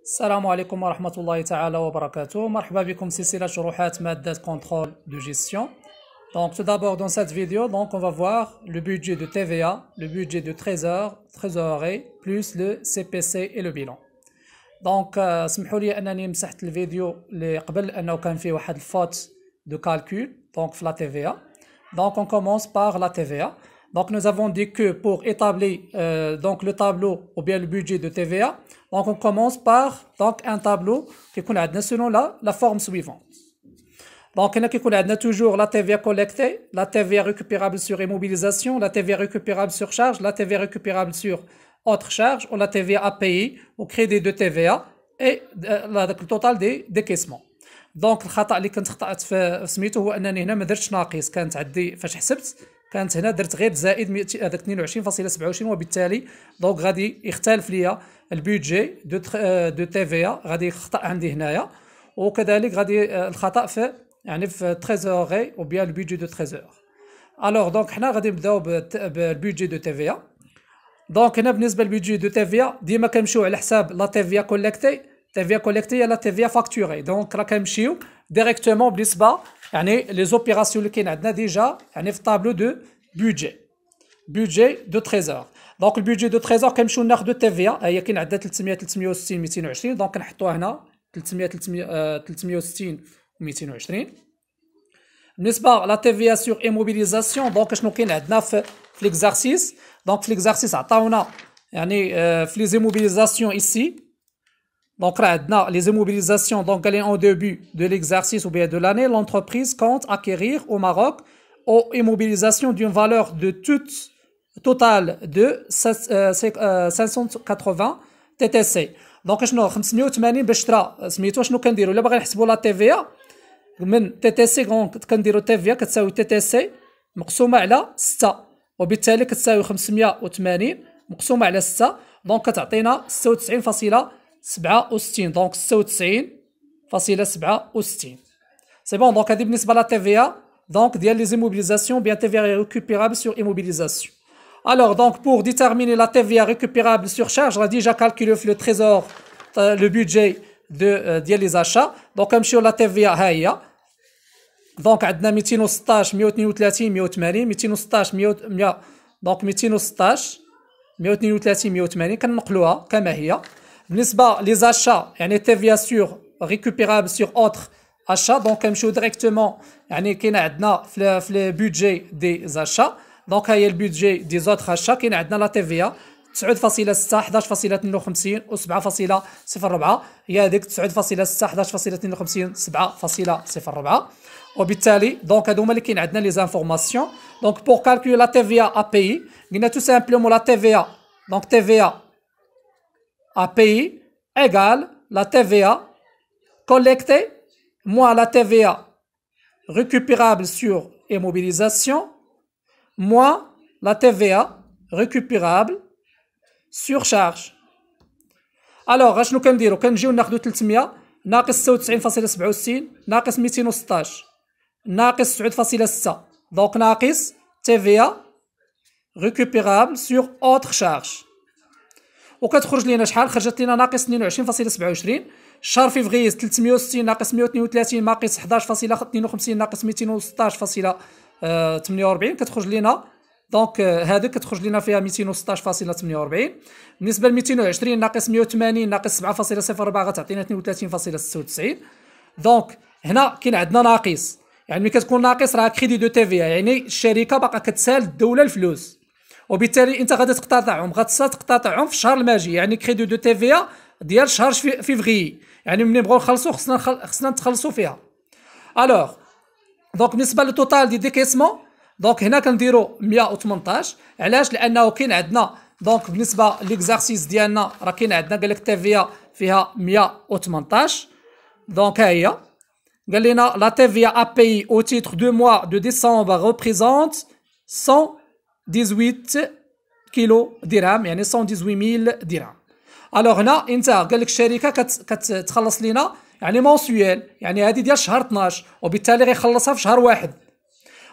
السلام عليكم ورحمة الله تعالى وبركاته. مرحبا بكم سلسلة شروحات مادة contrôle de gestion. Donc tout d'abord dans cette vidéo, donc on va voir le budget de TVA, le budget de trésorerie, plus le CPC et le bilan. Donc سمحوا لي أنني مسحت الفيديو اللي قبل لأنه كان فيه واحد الفوت de calcul donc في la TVA. Donc on commence par la TVA. Donc nous avons dit que pour établir donc le tableau ou bien le budget de TVA, donc on commence par donc un tableau qui est selon la forme suivante. Donc il y a toujours la TVA collectée, la TVA récupérable sur immobilisation, la TVA récupérable sur charge, la TVA récupérable sur autre charge ou la TVA à payer au crédit de TVA et le total des décaissements. دونك الخطا اللي كنت خطأت في سميتو هو انني هنا ما درتش ناقص، كانت عندي فاش حسبت كانت هنا درت غير زائد هذاك 22.27 وبالتالي دونك غادي يختلف ليا البيدجي دو تي في غادي خطأ عندي هنايا، وكذلك غادي الخطأ في يعني في تريزوري او بيان البيدجي دو تريزور. الوغ دونك حنا غادي نبداو بالبيدجي دو تي في. دونك هنا بالنسبه للبيدجي دو تي في ديما كنمشيو على حساب لا تي في كوليكتي، TVA collectée et la TVA facturée. Donc là كنمشيو directement بالنسبه يعني les opérations اللي كاين عندنا ديجا يعني في الطابلو دو budget de trésor. Donc البيدجي دو تريزور كنمشيو ناخذوا TVA هي كاين عندنا 300 360 220 دونك كنحطوها هنا 300 360 220. بالنسبه لا TVA sur immobilisation دونك شنو كاين عندنا في l'exercice. دونك في l'exercice عطاونا يعني في les immobilisations ici. Donc là, les immobilisations, donc en début de l'exercice ou bien de l'année, l'entreprise compte acquérir au Maroc aux immobilisations d'une valeur de totale de 580 TTC. Donc شنو 580 باش ترى سميتو شنو كنديروا الا باغي نحسبوا لا تي في من تي تي سي كنديروا تي في كتساوي تي تي سي مقسومه على 6 وبالتالي كتساوي 580 مقسومه على 6 دونك كتعطينا 96.67 دونك 96.67 سي بون. دونك هذه بالنسبه لا تي في دونك ديال لي زيموبيليزاسيون بيان تي في ريكوبيرابل سور ايموبيليزاسيون. Alors donc pour déterminer la TVA récupérable sur charge, on a déjà calculé le trésor le budget ديال les achats. Donc نمشيو لا TVA ها هي دونك عندنا 216 132 180 216 100 دونك 216 132 180 كنقلوها كما هي. بالنسبه لي زاشا يعني TVA sur récupérable sur autre achat دونك كنمشيو ديريكتومون يعني كاين عندنا في لي بودجي دي زاشا دونك ها هي البودجي دي زوتر اشا كاين عندنا لا TVA 9.6 11.52 و 7.04 هي هذيك 9.6 11.52 7.04 وبالتالي دونك هادو هما اللي كاين عندنا لي زانفورماسيون. دونك بور كالكولي لا TVA ا بيي قلنا تو سامبلومون لا TVA دونك TVA à payer égale la TVA collectée moins la TVA récupérable sur immobilisation moins la TVA récupérable sur charge. Alors اشنو كنديرو كنجيو ناخدو 300 ناقص 96.67 ناقص 216 ناقص 9.6 دونك ناقص TVA récupérable sur autre charge وكتخرج لينا شحال خرجت لينا ناقص 22.27. شهر فيفريز 360 ناقص 132 ناقص 11.52 ناقص 216.48 كتخرج لينا دونك هذيك كتخرج لينا فيها 216.48. بالنسبه ل 220 ناقص 180 ناقص 7.04 غتعطينا 32.96. دونك هنا كاين عندنا ناقص يعني ملي كتكون ناقص راه كريدي دو تي في يعني الشركه باقا كتسال الدوله الفلوس وبالتالي انت غادي تقتطعهم تقتطعهم في الشهر الماجي يعني كريدي دو تي في ديال شهر فيفري يعني ملي نبغيو نخلصوا خصنا نتخلصوا فيها. الوغ دونك بالنسبه للتوتال دي ديكيسمون دونك هنا كنديروا 118 علاش لانه كاين عندنا دونك بالنسبه ليكزارسيس ديالنا راه كاين عندنا قال لك تي في فيها 118 دونك ها هي قال لنا لا تي في ا بي او تيتر دو موا دو ديسمبر ريبريزونت 118 كيلو درهم يعني 118,000 درهم. الوغ هنا انت قال لك الشركه كتخلص لينا يعني مونسيوال يعني هذه ديال شهر 12 وبالتالي غيخلصها في شهر واحد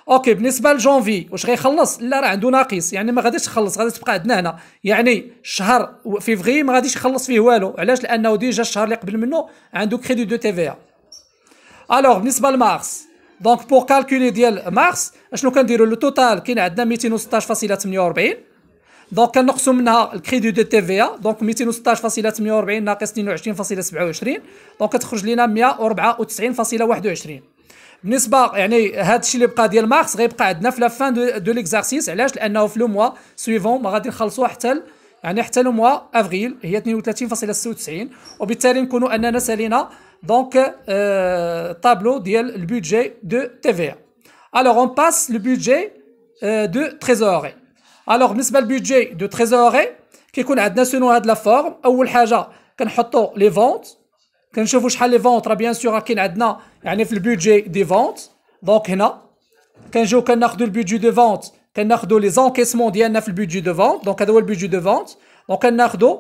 اوكي بالنسبه لجونفي واش غيخلص؟ لا راه عنده ناقص، يعني ما غاديش تخلص، غادي تبقى عندنا هنا، يعني الشهر فيفري ما غاديش يخلص فيه والو. علاش؟ لانه ديجا الشهر اللي قبل منه عنده كريدي دو تي في. الوغ بالنسبه لمارس، دونك بور كالكولي ديال مارس اشنو كنديروا؟ لو توتال كاين عندنا 216.48، دونك كنقصوا منها الكريدي دو تي في، دونك 216.48 ناقص 22.27، دونك كتخرج لنا 194.21. بالنسبه يعني هذا الشيء اللي بقى ديال مارس غيبقى عندنا في لا فان دو ليكزارسيس. علاش؟ لانه في لو موا سويفون ما غادي نخلصوها حتى يعني حتى لو موا افريل هي 32.96، وبالتالي نكونوا اننا سالينا دونك طابلو ديال البودجي دو تي في. الوغ اون باس لو بودجي دو تريزوري. الوغ بالنسبه للبودجي دو تريزوري كيكون عندنا سونو هاد لا فورم. اول حاجه كنحطوا لي فونت، كنشوفوا شحال لي فونت. راه بيان سور كاين عندنا يعني في البودجي دي فونت، دونك هنا كنجيو كناخذوا البودجي دو فونت، كناخذوا لي زونكيسمون ديالنا في البودجي دو فونت، دونك هذا هو البودجي دو فونت. دونك كناخذوا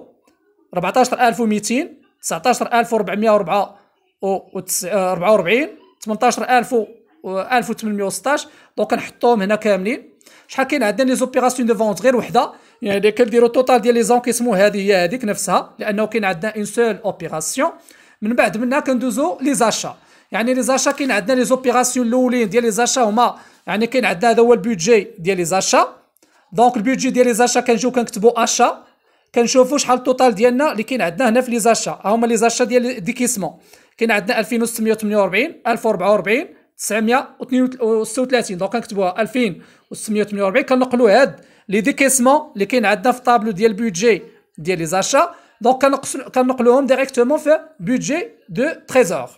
14200، 19444 18016، دونك كنحطوهم هنا كاملين. شحال كاين عندنا لي زوبيراسيون دو فونت؟ غير وحده، يعني كنديروا التوتال ديال لي زونكيسمون هذه هي هذيك نفسها، لانه كاين عندنا اون سول اوبيراسيون. من بعد منها كندوزو لي زاشا، يعني لي زاشا كاين عندنا لي زوبيراسيون الاولين ديال لي زاشا هما يعني كاين عندنا هذا هو البودجي ديال لي زاشا. دونك البودجي ديال لي زاشا كنجيو كنكتبوا اشا، كنشوفوا شحال التوتال ديالنا اللي كاين عندنا هنا في لي زاشا. هما لي زاشا ديال ديكيسمون كاين عندنا 2648، 1044، 932. دونك كنكتبوها 2648، كنقلوا هاد لي ديكيسمون اللي كاين عندنا في الطابلو ديال البودجي ديال لي زاشا، دونك كنقلوهم ديريكتومون في بودجي دو تريزور.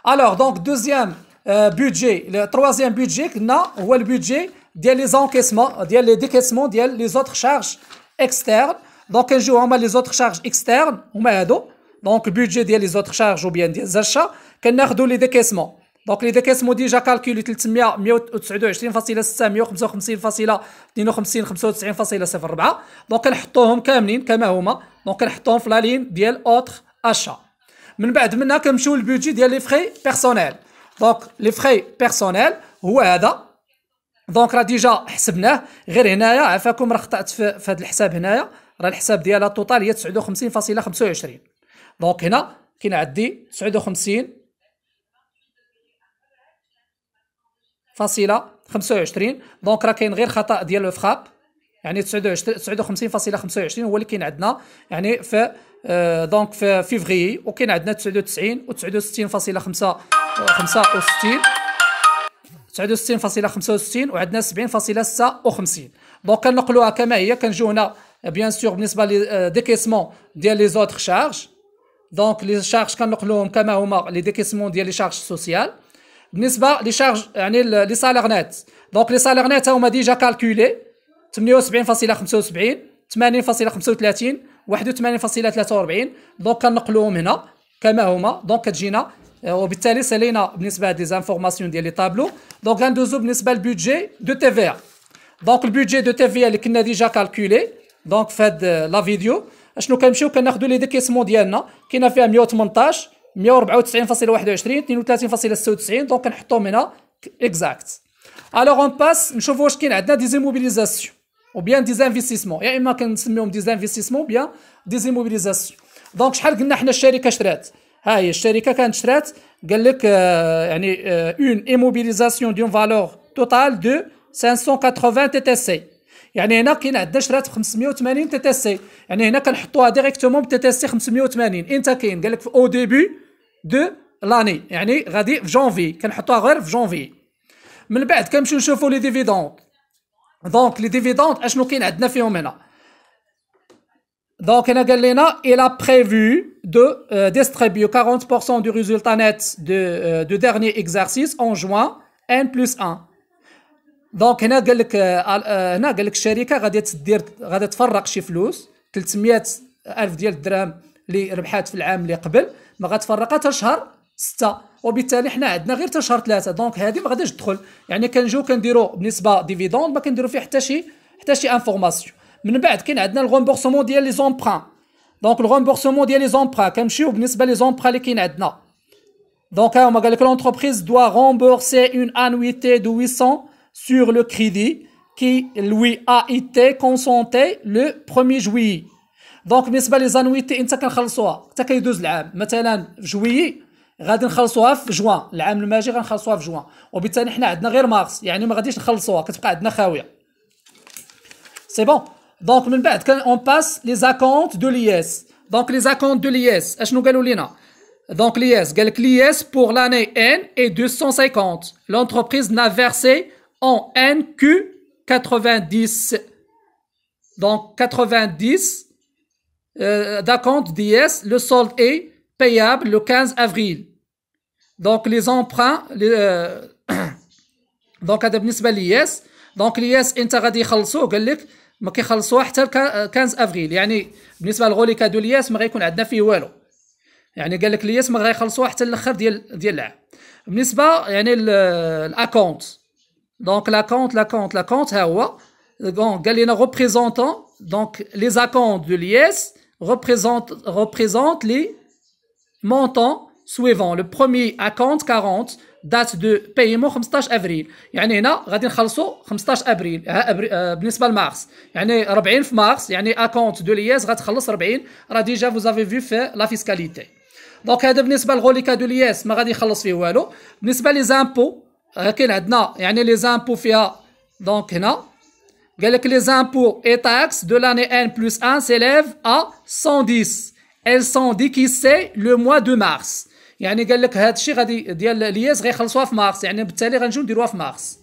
الوغ دونك دوزيام بودجي، تروازيام بودجي قلنا هو البودجي ديال لي زونكيسمون ديال لي ديكيسمون ديال لي زوتر شارج اكسترن. دونك كنجيو هما لي زوتر شارج اكسترن هما هادو، دونك البودجي ديال لي زوتر شارج وبيان ديال زاشا كناخذوا لي ديكيسمون. دونك لي ديكيسمون ديجا كالكولي 300 129.6 155.52 95.04، دونك كنحطوهم كاملين كما هما، دونك كنحطوهم في لا لين ديال اوتر اشا. من بعد منها كنمشيو للبودجي ديال لي فري بيرسونيل. دونك لي فري بيرسونيل هو هذا، دونك راه ديجا حسبناه. غير هنايا عفاكم راه خطأت في هذا الحساب، هنايا راه الحساب ديالها التوتال هي 59.25. دونك هنا كاين عندي 59.25، دونك راه كاين غير خطأ ديال الفراب، يعني 59.25 هو اللي كاين عندنا يعني في دونك في فيفري، وكاين عندنا 99 و 69.65 وعندنا 70.56. دونك كنقلوها كما هي. كنجيو هنا بيان سور بالنسبه لي ديكيسمون ديال لي زوتر شارج، دونك لي شارج كنقلوهم كما هما لي ديكيسمون ديال لي شارج سوسيال. بالنسبه لي شارج يعني لي سالير نت، دونك لي سالير نت هما ديجا كالكولي 78.75 80.35 81.43، دونك كنقلوهم هنا كما هما. دونك كتجينا وبالتالي سالينا بالنسبه لهاد لي زانفورماسيون ديال لي طابلو. دونك غندوزو بالنسبه للبودجي دو تي في. دونك البودجي دو تي في اللي كنا ديجا كالكولي، دونك في هاد لا فيديو اشنو كنمشيو كناخذوا لي ديكيسمون ديالنا، كاينه فيها 118 194.21 32.96، دونك كنحطوهم هنا اكزاكت. الوغ اون باس نشوفوا واش كاين عندنا دي زيموبيليزاسيون ou bien des investissements، يا اما كنسميهم دي انفستيسمون بيان دي زيموبيليزاسيون. دونك شحال قلنا حنا الشركه شرات؟ ها هي الشركه كانت شرات، قال لك يعني اون ايموبيليزاسيون دون فالور توتال دو 580 تي تي سي، يعني هنا كاين عندنا شرات 580 تي تي سي، يعني هنا كنحطوها ديريكتومون بتي تي سي 580. امتى كاين؟ قال لك في او ديبي دو لاني، يعني غادي في جونفي، كنحطوها غير في جونفي. من بعد كنمشيو نشوفوا لي ديفيدوند. دونك لي ديفيدوند اشنو كاين عندنا فيهم هنا؟ دونك هنا قال لنا il a prévu de distribuer 40% du résultat net de dernier exercice en juin N+1. دونك هنا قال لك هنا قال لك الشركه غادي تفرق شي فلوس 300 الف ديال الدراهم اللي ربحات في العام اللي قبل، ما غتفرقها حتى شهر 6، وبالتالي حنا عندنا غير حتى شهر 3. دونك هذه ما غاديش تدخل، يعني كنجيو كنديروا بالنسبه ديفيدوند ما كنديروا فيه حتى شي انفورماسيون. من بعد كاين عندنا الغومبورسمون ديال لي زومبران. دونك الغومبورسمون ديال لي زومبران كنمشيو بالنسبه لي زومبران اللي كاين عندنا. Donc, on m'a dit que l'entreprise doit rembourser une annuité de 800 sur le crédit qui lui a été consenté le 1er juillet. Donc, بالنسبة les annuités انت كنخلصوها حتى كيدوز العام، مثلا في جويي غادي نخلصوها في جوان، العام الماجي غنخلصوها في جوان، وبالتالي حنا عندنا غير مارس، يعني ما غاديش نخلصوها، كتبقى عندنا خاوية. سي بون. دونك من بعد اون باس لي زاكونت دو لياس. دونك لي زاكونت دو لياس اشنو قالوا لينا؟ Donc l'IS, l'IS pour l'année N est 250. L'entreprise n'a versé en N que 90. Donc 90 d'acompte d'IS. Le solde est payable le 15 avril. Donc les emprunts, donc هذا بالنسبة للIS. Donc l'IS انت غادي يخلصوه، قال لك ما كيخلصوها حتى 15 افريل، يعني بالنسبة للغوليكا دو الIS ما غيكون عندنا فيه والو. يعني قال لك الياس ما غيخلصوها حتى الاخر ديال العام. بالنسبه يعني الاكونت، دونك لاكونت ها هو قال لنا ريبريزونطون. دونك لي زاكونت دو الياس représente les montants suivants. Le premier acompte 40, date de paiement 15 افريل، يعني هنا غادي نخلصوا 15 ابريل بالنسبه لمارس، يعني 40 في مارس، يعني اكونت دو لياس غتخلص 40. راه ديجا vous avez vu في لا فيسكاليتي. دونك هذا بالنسبه للغوليكا دو لياس ما غادي يخلص فيه والو. بالنسبه لي زامبو كاين عندنا يعني لي زامبو فيها. دونك هنا قال لك لي زامبو اي تاكس دو لاني ان بلس 1 s'élèvent à 110. elles sont décaissées le mois de mars. يعني قال لك هذا الشيء غادي ديال لياس غيخلصوها في مارس، يعني بالتالي غنجيو نديروها في مارس.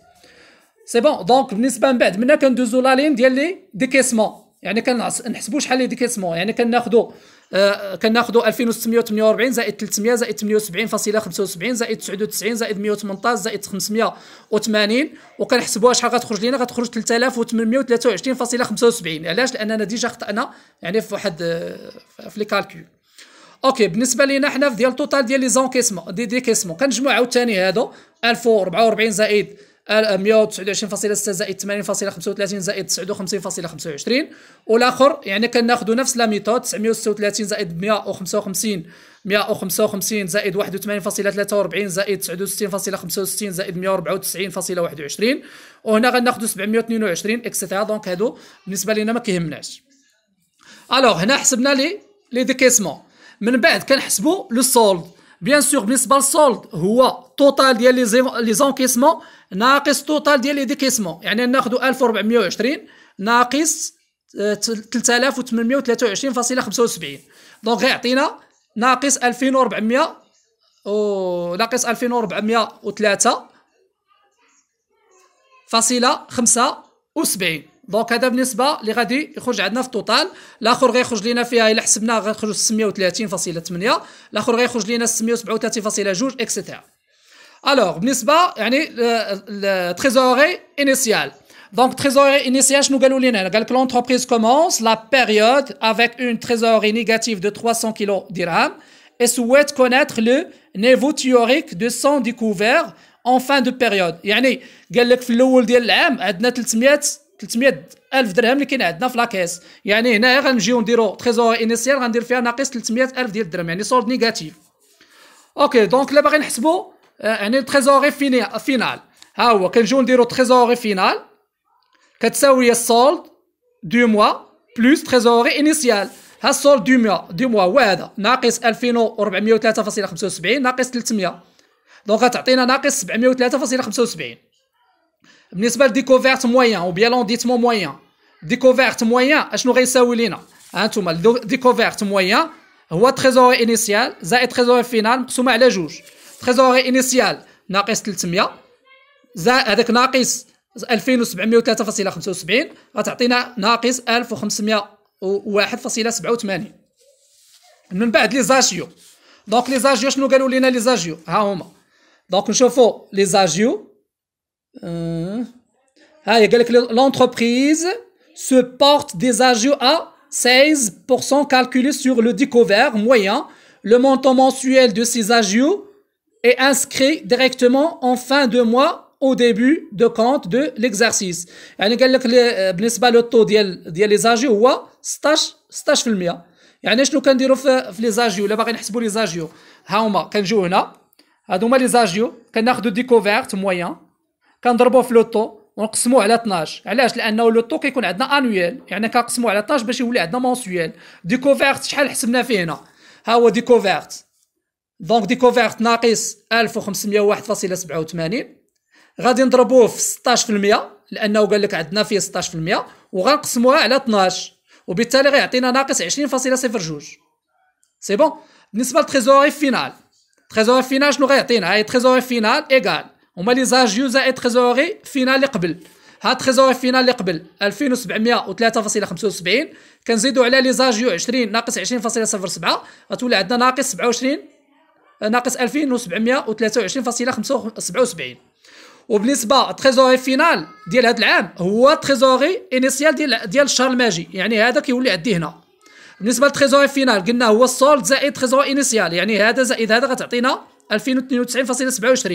سي بون. دونك بالنسبه من بعد منا كندوزو لا لين ديال لي ديكيسمون، يعني كنحسبوا شحال لي ديكيسمون، يعني كناخذوا 2648 زائد 300 زائد 78.75 زائد 99 زائد 118 زائد 580، وكنحسبوها شحال غتخرج لينا، غتخرج 3823.75. علاش؟ لاننا ديجا خطأنا يعني في واحد في لي كالكول. اوكي بالنسبه لينا حنا في ديال التوتال ديال لي زونكيسمون ديكيسمون كنجمعوا عاوتاني هادو 1044 زائد 129.6 زائد 80.35 زائد 59.25، والاخر يعني كناخذوا نفس لا ميثود 936 زائد 155 زائد 81.43 زائد 69.65 زائد 194.21، وهنا غناخذوا 722 اكسيتيرا. دونك هادو بالنسبه لينا ما كيهمناش. الوغ هنا حسبنا لي ديكيسمون، من بعد كنحسبوا لو سولد. بيان سور بالنسبه للسولد هو توتال ديال لي زونكيسمون ناقص توتال ديال لي ديكيسمون، يعني ناخذوا 1420 ناقص 3823.75. دونك غيعطينا ناقص 2400 ناقص 2403.75. دونك هذا بالنسبه اللي غادي يخرج عندنا في التوتال. الاخر غيخرج لينا فيها الا حسبناه غيخرج 630.8، الاخر غيخرج لينا 637.2 اكسيتيرا. الوغ بالنسبه يعني التريزوري انيسيال. دونك تريزوري انيسيال شنو قالوا لنا؟ قال لك لونتربريز كومونس لا بيريود افيك اون تريزوري نيجاتيف دو 300 كيلو درهم et souhaite connaître le niveau théorique de son découvert en fin de période. يعني قال لك في الاول ديال العام عندنا 300 ألف درهم اللي كاين عندنا في لاكيس، يعني هنايا غنجيو نديرو تريزوري انيسيال غندير فيها ناقص 300 ألف ديال الدرهم، يعني سولد نيجاتيف. اوكي دونك لا باغي نحسبوا يعني تريزوري فينال، ها هو كنجيو نديرو تريزوري فينال كتساوي السولد دو موا بلس تريزوري انيسيال. ها السولد دو موا هو هذا ناقص 2403.75 ناقص 300، دونك غتعطينا ناقص 703.75. بالنسبه لديكوفيرت مويان او بيان لونديتمون مويان، ديكوفيرت مويان اشنو غيساوي لينا؟ هانتوما ديكوفيرت مويان هو تريزوري انيسيال زائد تريزوري فينال مقسومه على جوج. تريزوري انيسيال ناقص 300 زائد هذاك ناقص 2703.75 غتعطينا ناقص 1501.87. من بعد لي زاجيو. دونك لي زاجيو شنو قالوا لينا؟ لي زاجيو ها هما. دونك نشوفوا لي زاجيو. هاي قال لك l'entreprise se porte des agios à 16% calculés sur le découvert moyen. Le montant mensuel de ces agios est inscrit directement en fin de mois au début de compte de l'exercice. يعني قال لك بالنسبه للطو ديال لي زاجيو هو 16%. يعني شنو كنديروا في لي زاجيو؟ الا باغي نحسبوا لي زاجيو ها هما كنجيو هنا هادو هما لي زاجيو. كناخدو ديكوفيرت مويان كنضربوه في لوطو ونقسموه على 12. علاش؟ لانه لوطو كيكون عندنا انويل، يعني كنقسموه على 12 باش يولي عندنا مونسويل. ديكوفيرت شحال حسبنا فيه هنا؟ ها هو ديكوفيرت. دونك ديكوفيرت ناقص 1501.87 غادي نضربوه في 16% لانه قال لك عندنا فيه 16%، وغنقسموها على 12 وبالتالي غيعطينا ناقص 20.02. سي بون. بالنسبه للتريزوري فينال، تريزوري فينال شنو غيعطينا؟ هاي تريزوري فينال ايكال هما لي زاجيو زائد تريزوري فينال اللي قبل. ها تريزوري فينال اللي قبل 2703.75 كنزيدو على لي زاجيو 20 ناقص 20.07 غتولي عندنا ناقص 27 ناقص 2723.75. وبالنسبه تريزوري فينال ديال هذا العام هو تريزوري انيسيال ديال الشهر الماجي، يعني هذا كيولي عندي هنا. بالنسبه للتريزوري فينال قلنا هو السولد زائد تريزوري انيسيال، يعني هذا زائد هذا غتعطينا 2092.27.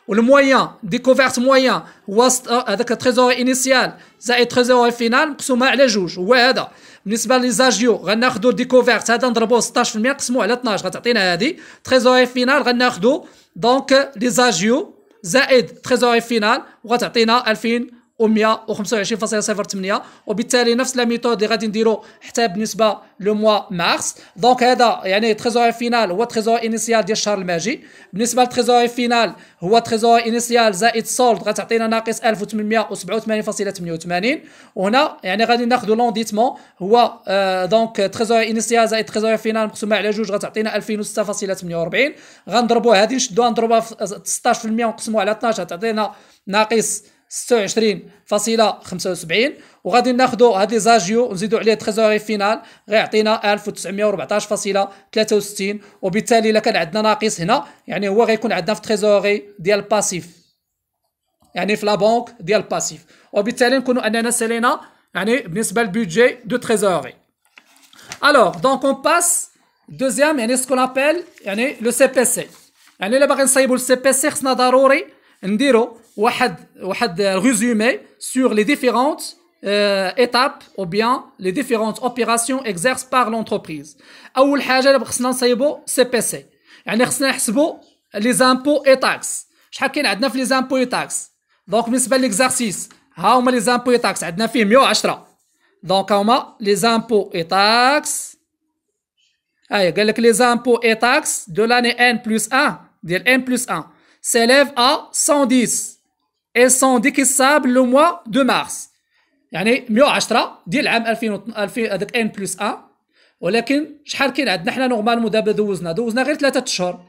والمويان ديكوفيرت مويان هو هذاك تريزوري انيسيال زائد تريزوري فينال مقسومه على جوج، هو هذا. بالنسبه لي زاجيو غناخذوا ديكوفيرت هذا نضربوه 16% نقسموه على 12 غتعطينا هذه. تريزوري فينال غناخذوا دونك لي زاجيو زائد تريزوري فينال وغتعطينا 2125.08. وبالتالي نفس لا ميثود اللي غادي نديرو حتى بالنسبه لو موا مارس. دونك هذا يعني تريزوري فينال هو تريزوري انيسيال ديال الشهر الماجي. بالنسبه للتريزوري فينال هو تريزوري انيسيال زائد سولد غتعطينا ناقص 1887.88. وهنا يعني غادي ناخذوا لونديتمون هو دونك تريزوري انيسيال زائد تريزوري فينال مقسومه على جوج غتعطينا 2006.48. غنضربوها هذه نشدوها نضربوها في 16% ونقسموها على 12 غتعطينا ناقص 26.75. وغادي ناخذوا هاد لي زاجيو ونزيدوا عليه تريزوري فينال غيعطينا 1914.63. وبالتالي الا كان عندنا ناقص هنا يعني هو غيكون عندنا في تريزوري ديال باسيف، يعني في لا بنك ديال باسيف. وبالتالي نكونوا اننا سالينا يعني بالنسبه للبودجي دو تريزوري. الوغ دونك اون باس دوزيام يعني سكون ابل يعني لو سي بي سي. يعني الا باغي نصايبوا السي بي سي خصنا ضروري نديرو واحد résumé sur les différentes étapes ou bien les différentes opérations exercées par l'entreprise. اول حاجه اللي خصنا نصايبو سي بي سي، يعني خصنا نحسبوا لي زامبو اي تاكس. شحال كاين عندنا في لي زامبو اي تاكس؟ دونك بالنسبه ليكزارسيس ها هما لي زامبو اي تاكس عندنا فيه 110. دونك هما لي زامبو اي تاكس. هاي قال لك لي زامبو اي تاكس دو لاني N+1 ديال N+1 s'élève à 110 et sont décaissables le mois de mars. يعني 110 ديال العام 2000 هذاك N+1. ولكن شحال كاين عندنا حنا نورمالمون دابا دوزنا غير 3 اشهر،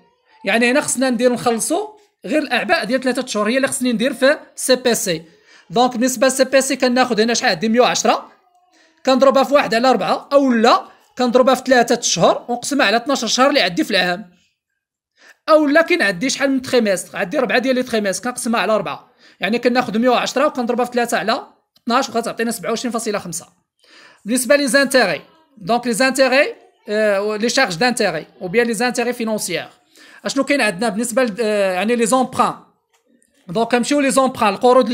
يعني هنا خصنا نخلصوا غير الاعباء ديال 3 اشهر هي اللي خصني ندير في سي بي سي. دونك بالنسبه لسي بي سي كناخذ هنا شحال عندي 110 كنضربها في 1 على 4 او لا كنضربها في 3 اشهر ونقسمها على 12 شهر اللي عندي في العام، او لا كاين عندي شحال من تريمستر عندي 4 ديال لي تريمستر كنقسمها على 4، يعني كناخذ 110 وكنضربها في 3 على 12 وغتعطينا 27.5. بالنسبه لي زانتيغي دونك لي زانتيغي لي شارج دانتيغي او بيان لي زانتيغي فينونسيير اشنو كاين عندنا بالنسبه يعني لي زومبران. دونك كنمشيو لي زومبران القروض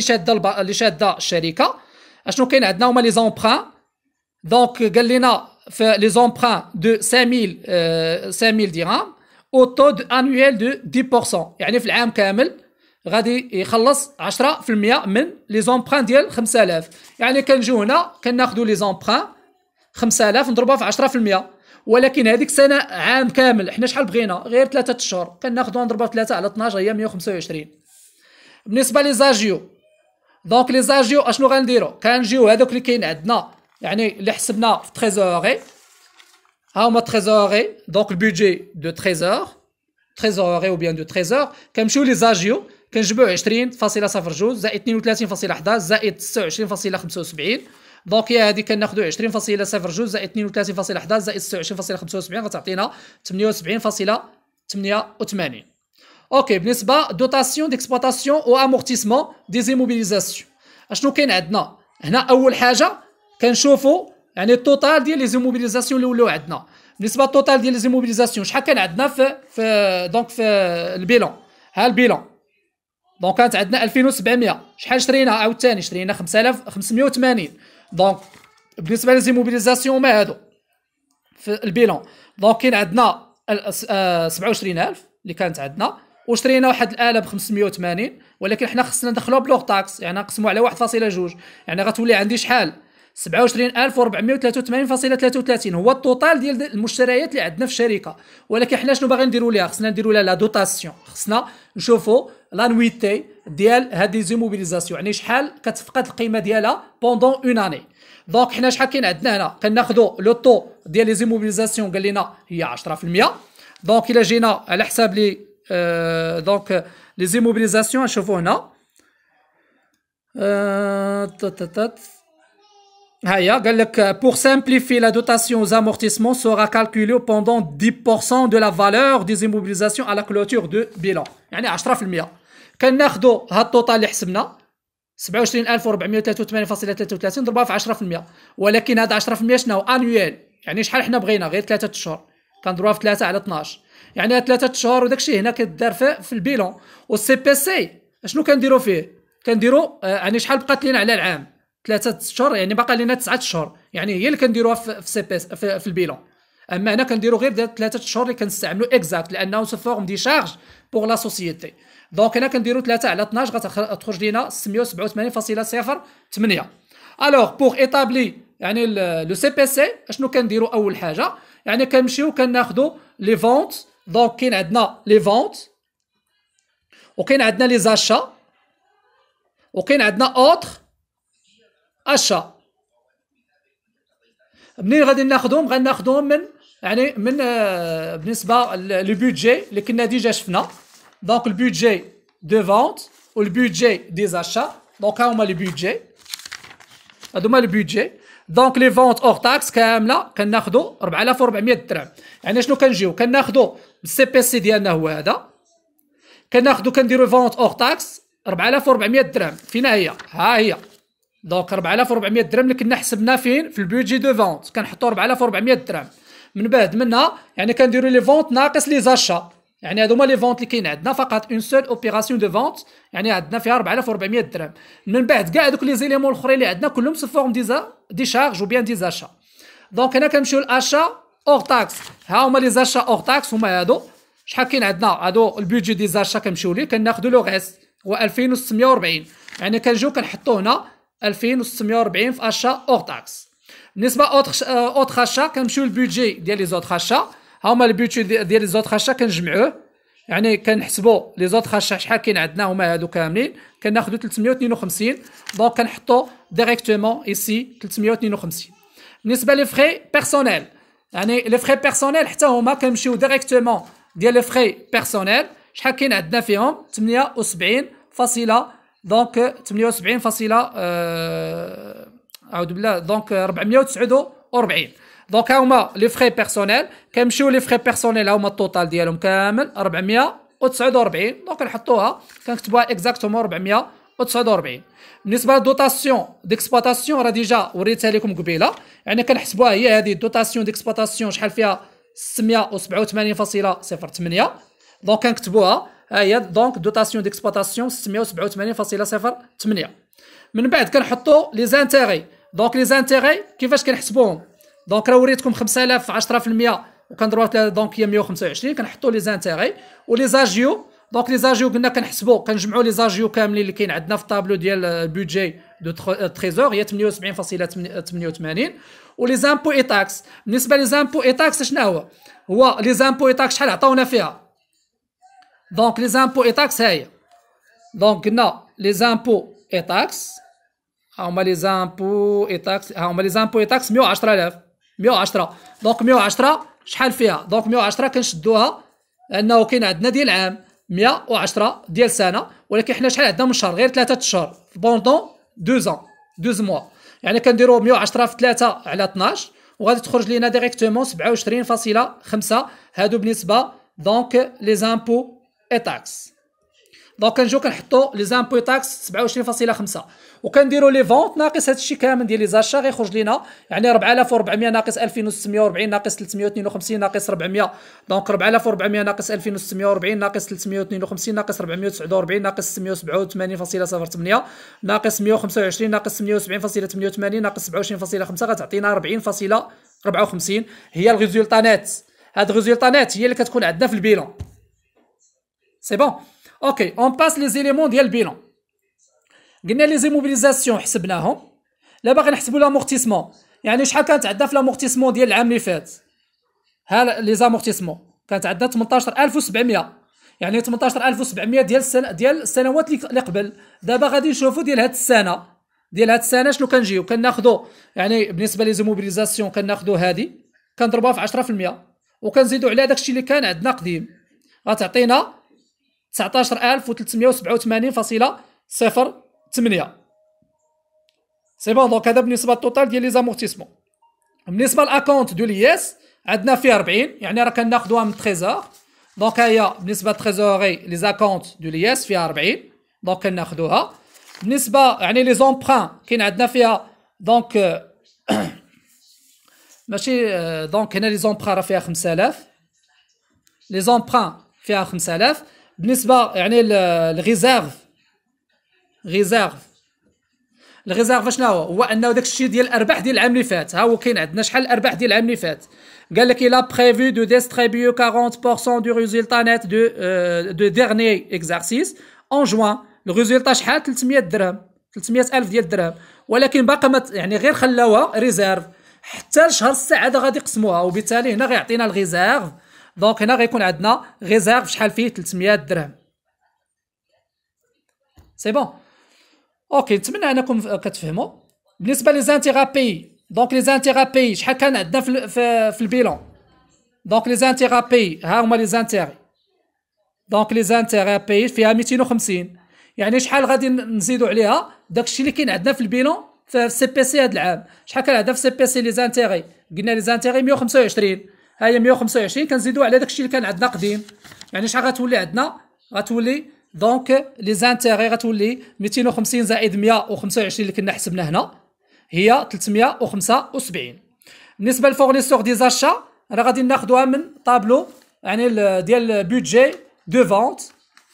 اللي شاده الشركه. اشنو كاين عندنا هما لي زومبران. دونك قال لنا في لي زومبران دو 5000 درهم او تو انويل دو 10%، يعني في العام كامل غادي يخلص 10% من لي زومبران ديال 5000. يعني كنجيو هنا كناخذوا لي زومبران 5000 نضربوها في 10%، ولكن هذيك السنه عام كامل حنا شحال بغينا غير 3 اشهر كناخذوها نضربوها في 3 على 12 هي 125. بالنسبه لي زاجيو دونك لي زاجيو اشنو غنديروا؟ كنجيو هذوك اللي كاين عندنا يعني اللي حسبنا في تريزوري ها هما تريزوري دونك البودجي دو تريزوري او بيان دو تريزور كنمشيو لي زاجيو كنجبوه 20.02 زائد 32.11 زائد 26.75. دونك هي هذه كناخذوا 20.02 زائد 32.11 زائد 26.75 غتعطينا 78.88. اوكي بالنسبه دوتاسيون ديكسبلوطاسيون او امورتيسمون دي زيموبيليزاسيون اشنو كاين عندنا هنا؟ اول حاجه كنشوفوا يعني التوتال ديال لي زيموبيليزاسيون اللي ولاو عندنا. بالنسبه للتوتال ديال لي زيموبيليزاسيون شحال كان عندنا في دونك في البيلون. ها البيلون دونك كانت عندنا 2700. شحال شرينا عاوتاني؟ شرينا 5580. دونك بالنسبه للزيموبيليزاسيون ما هادو في البيلون دونك كاين عندنا 27000 اللي كانت عندنا وشرينا واحد الآلة ب 580 ولكن حنا خصنا ندخلوها بلوغ تاكس يعني نقسمو على 1.2 يعني غتولي عندي شحال 27483.33 هو التوتال ديال المشتريات اللي عندنا في الشركه ولكن حنا شنو باغي نديرو ليها خصنا نديرو لها لا دوتاسيون خصنا نشوفوا لانويتي ديال هاد لي زيموبيليزاسيون يعني شحال كتفقد القيمه ديالها بوندون اون اني دونك حنا شحال كاين عندنا هنا كناخذوا لو طو ديال لي زيموبيليزاسيون قال لنا هي 10% دونك الا جينا على حساب لي دونك لي زيموبيليزاسيون نشوفوا هنا هيا قال لك pour simplifier la dotation aux amortissements sera calculée pendant 10% de la valeur des immobilisations à la clôture de bilan يعني 10% كناخذوا هاد التوتال اللي حسبنا 27483.33 نضربها في 10% ولكن هاد 10% شنو انويل يعني شحال حنا بغينا غير 3 اشهر كنضربها في 3 على 12 يعني 3 اشهر وداكشي هنا كدار في البيلون والسي بي سي شنو كنديروا فيه كنديروا يعني شحال بقات لينا على العام 3 اشهر يعني باقا لينا 9 اشهر يعني هي اللي كنديروها في سي بي في البيلون اما هنا كنديروا غير 3 اشهر اللي كنستعملوا اكزاكت لانه سو فورم دي شارج بوغ لا سوسيتي دونك هنا كنديروا 3 على 12 غتخرج لينا 687.08 الوغ بوغ ايطابلي يعني لو سي بي سي اشنو كنديروا اول حاجه يعني كنمشيو كناخذوا لي فونت دونك كاين عندنا لي فونت وكاين عندنا لي زاشا وكاين عندنا اوتر اشا منين غادي ناخذهم غناخذهم من يعني من بالنسبه لو بودجي اللي كنا ديجا شفنا دونك البودجي دو فونت والبودجي دي زاشا دونك هما لي بودجي هادو هما لي بودجي دونك لي فونت اور تاكس كامله كناخذوا 4400 درهم يعني شنو كنجيو كناخذوا السي بي سي ديالنا هو هذا كناخذوا كنديروا فونت اور تاكس 4400 درهم فينا هي ها هي دونك 4400 درهم اللي كنا حسبنا فين في البودجي دو فونت كنحطوا 4400 درهم من بعد منها يعني كنديروا لي فونت ناقص لي زاشا يعني هادو هما لي فونت اللي كاين عندنا فقط اون سول اوبيراسيون دو فونت يعني عندنا فيها 4400 درهم من بعد كاع دوك لي زيليمون الاخرين اللي عندنا كلهم سو فورم دي شارج و بيان دي زاشا دونك هنا كنمشيو لاشا اور تاكس ها هما لي زاشا اور تاكس هما هادو شحال كاين عندنا هادو البودجي دي زاشا كنمشيو ليه كناخذوا لو غيس هو 2640 يعني كنجيو كنحطوا هنا 2640 في اشا اور تاكس بالنسبه اوتر اشا كنمشيو للبودجي ديال لي زوتر اشا هما البودجي ديال لي زوتر اشا كنجمعوه يعني كنحسبوا لي زوتر اشا شحال كاين عندنا هما هادو كاملين كناخذوا 352 دونك كنحطوا ديريكتومون ايسي 352 بالنسبه لي فري بيرسونيل يعني لي فري بيرسونيل حتى هما كنمشيو ديريكتومون ديال لي فري بيرسونيل شحال كاين عندنا فيهم 78 فاصله دونك 78 فاصله اعوذ بالله دونك 449 دونك هما لي فري بيرسونيل كنمشيو لي فري بيرسونيل هما التوتال ديالهم كامل 449 دونك نحطوها كنكتبوها اكزاكتومون 449 بالنسبه للدوتاسيون ديكسبلوطاسيون راه ديجا وريتها لكم قبيله يعني كنحسبوها هي هذه الدوتاسيون ديكسبلوطاسيون شحال فيها 687.08 دونك كنكتبوها ها هي دونك دوتاسيون ديكسبلوطاسيون 687.08 من بعد كنحطوا لي زانتيغي دونك لي زانتيغي كيفاش كنحسبوهم دونك راه وريتكم 5000 في 10% وكنضربوها دونك هي 125 كنحطوا لي زانتيغي ولي زاجيو دونك لي زاجيو قلنا كنحسبوا كنجمعوا لي زاجيو كاملين اللي كاين عندنا في الطابلو ديال البودجي دو تريزور هي 78.88 ولي زامبو اي تاكس بالنسبه لي زامبو اي تاكس شنو هو لي زامبو اي تاكس شحال عطاونا فيها دونك لي زامبو اي تاكس هاهي دونك قلنا لي زامبو اي تاكس هما لي زامبو اي تاكس هما لي زامبو اي تاكس 110000 110 دونك 110 شحال فيها دونك 110 كنشدوها لانه كاين عندنا ديال العام 110 ديال سنه ولكن حنا شحال عندنا من شهر غير 3 اشهر بوندون 12 موا يعني كنديروا 110 في 3 على 12 وغادي تخرج لينا ديريكتومون 27.5 هادو بالنسبه دونك لي زامبو اي تاكس دونك كنجيو كنحطوا لي زامبو تاكس 27.5 وكنديروا لي فونت ناقص هادشي كامل ديال لي زاشا غيخرج لينا يعني 4400 ناقص 2640 ناقص 352 ناقص 400 دونك 4400 ناقص 2640 ناقص 352 ناقص 449 ناقص 687.08 ناقص 125 ناقص 78.88 ناقص 27.5 غتعطينا 40.54 هي الريزولطا نت هاد الريزولطا نت هي اللي كتكون عندنا في البيلون سي بون. اوكي اون باس لي زيليمون ديال البيلون. قلنا لي زيموبيليزاسيون حسبناهم. لا باغي نحسبوا لامورتيسمون، يعني شحال كانت عندنا في لامورتيسمون ديال العام اللي فات. ها لي زامورتيسمون كانت عندنا 18700، يعني 18700 ديال السنوات اللي قبل. دابا غادي نشوفوا ديال هاد السنه شنو كنجيو كناخذوا، يعني بالنسبه لي زيموبيليزاسيون كناخذوا هادي كنضربوها في 10% وكنزيدوا على داكشي اللي كان عندنا قديم، غتعطينا 19387.08. سي بون. دونك هذا بالنسبه للتوتال ديال لي زامورتيسمون. بالنسبه لاكونت دو لياس عندنا فيه 40، يعني راه كناخذوها من التريزور. دونك هي بالنسبه للتريزوري لي زاكونت دو لياس فيها 40، دونك كناخذوها. بالنسبه يعني لي زومبران كاين عندنا فيها دونك ماشي دونك هنا لي زومبران راه فيها 5000، لي زومبران فيها 5000. بالنسبه يعني الريزيرف شنو هو انه داك الشيء ديال الارباح ديال العام اللي فات. ها هو كاين عندنا شحال الارباح ديال العام اللي فات. قال لك الا بريفو دو ديستريبيو 40% دو ريزولتا نت دو ديرني اكزارسيس اون جوان. لو ريزولتا شحال؟ 300 درهم، 300,000 ديال الدرهم، ولكن باقا يعني غير خلاوها ريزيرف حتى لشهر السعاده غادي يقسموها، وبالتالي هنا غيعطينا الريزيرف. دونك هنا غيكون عندنا ريزيرف شحال فيه؟ 300 درهم. سي بون. اوكي نتمنى انكم كتفهموا. بالنسبه لي زانتيغا بي، دونك لي زانتيغا بي شحال كان عندنا في البيلون. دونك لي زانتيغا بي ها هما لي زانتيغي. دونك لي زانتيغا بي فيها 250، يعني شحال غادي نزيدوا عليها داكشي اللي كاين عندنا في البيلون في السي بي سي هذا العام. شحال كان عندنا في السي بي سي لي زانتيغي؟ قلنا لي زانتيغي 125، ها هي 125 كنزيدوا على داكشي اللي كان عندنا قديم. يعني شحال غتولي عندنا؟ غتولي دونك لي زانتيغي غتولي 250 زائد 125 اللي كنا حسبنا هنا هي 375. بالنسبه للفورنيسور دي زاشا راه غادي ناخذوها من طابلو يعني ديال بودجي دو فونت.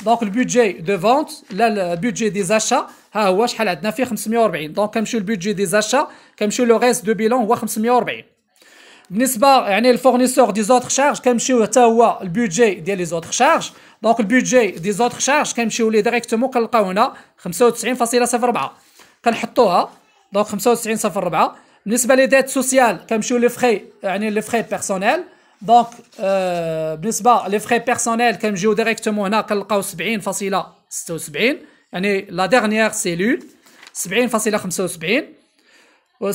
دونك البودجي دو فونت لا البودجي دي زاشا ها هو شحال عندنا فيه 540. دونك كنمشيو البودجي دي زاشا كنمشيو لو ريست دو بيلون هو 540. بالنسبه يعني الفورنيسور دي زوتر شارج كنمشيو حتى هو البودجي ديال لي زوتر شارج. دونك البودجي دي زوتر شارج كنمشيو ليه ديريكتومون كنلقاو هنا 95.04 كنحطوها. دونك 95.04. بالنسبه لي ديت سوسيال كنمشيو لي فخي يعني لي فخي بيرسونيل. دونك بالنسبه لي فخي بيرسونيل كنمشيو ديريكتومون هنا كنلقاو 70.76 يعني لا ديرنيير سيلول 70.75 و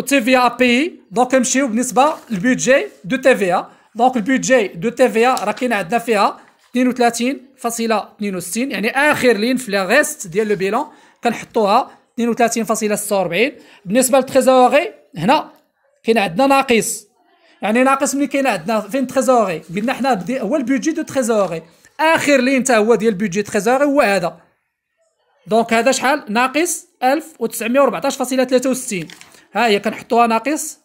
تي في ا بي. دونك كنمشيو بالنسبه للبودجي دو تي في ا. دونك البودجي دو تي في ا راه كاين عندنا فيها 32.62 يعني اخر لين في لي ريست ديال لو بيلون كنحطوها 32.46. بالنسبه للتريزوري هنا كاين عندنا ناقص، يعني ناقص ملي كاين عندنا فين تريزوري قلنا حنا هو البودجي دو تريزوري اخر لين حتى هو ديال البودجي تريزوري هو هذا. دونك هذا شحال؟ ناقص 1914.63. ها هي كنحطوها ناقص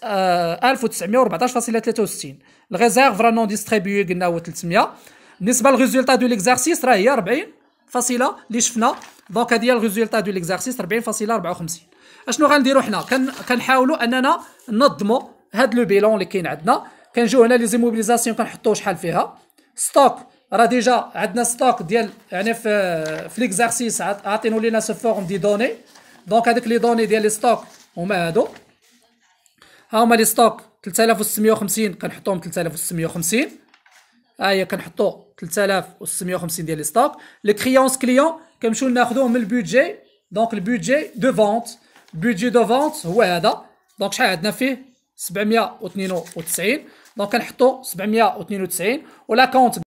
1914.63. الريزيرف راه نون ديستريبيو قلنا هو 300. بالنسبه للريزولتا دو ليكزارسيس راه هي 40 فاصله اللي شفنا. دونك هذه هي الريزولتا دو ليكزارسيس 40.54. اشنو غنديرو حنا؟ كنحاولوا اننا ننظموا هاد لو بيلون اللي كاين عندنا. كنجيو هنا لي زيموبيليزاسيون كنحطوا شحال فيها. ستوك راه ديجا عندنا ستوك ديال يعني في ليكزارسيس عاطينو لينا سو فورم دي دوني. دونك هذيك لي دوني ديال لي ستوك هما هادو، ها هما لي ستوك 3650 كنحطوهم 3650. ها هي كنحطو 3650 ديال لي ستوك. لي كريونس كليون كنمشيو ناخذوهم من البودجي. دونك البودجي دو فونت، البودجي دو فونت هو هذا. دونك شحال عندنا فيه 792. دونك كنحطو 792 ولا كونت